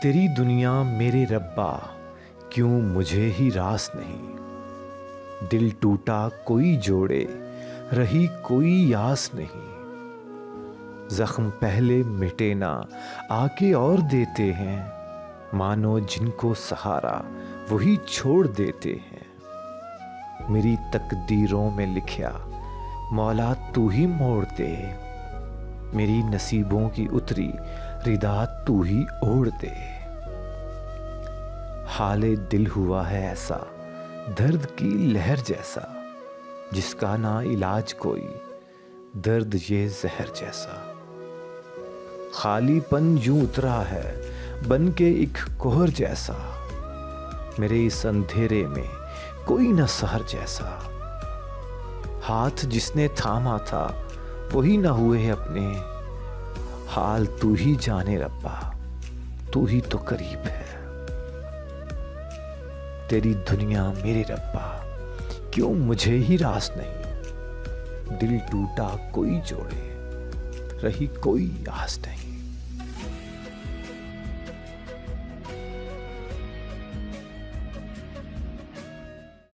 तेरी दुनिया मेरे रब्बा, क्यों मुझे ही रास नहीं। दिल टूटा कोई जोड़े, रही कोई यास नहीं। जख्म पहले मिटे ना, आके और देते हैं। मानो जिनको सहारा वही छोड़ देते हैं। मेरी तकदीरों में लिखा मौला तू ही मोड़ दे। मेरी नसीबों की उतरी रिदा तू ही ओढ़ दे। हाले दिल हुआ है ऐसा, दर्द की लहर जैसा, जिसका ना इलाज कोई, दर्द ये जहर जैसा। खालीपन यूं उतरा है बन के एक कोहर जैसा। मेरे इस अंधेरे में कोई न सहर जैसा। हाथ जिसने थामा था वही न हुए अपने। हाल तू ही जाने रब्बा, तू ही तो करीब है। तेरी दुनिया मेरे रब्बा, क्यों मुझे ही रास नहीं। दिल टूटा कोई जोड़े, रही कोई आस नहीं।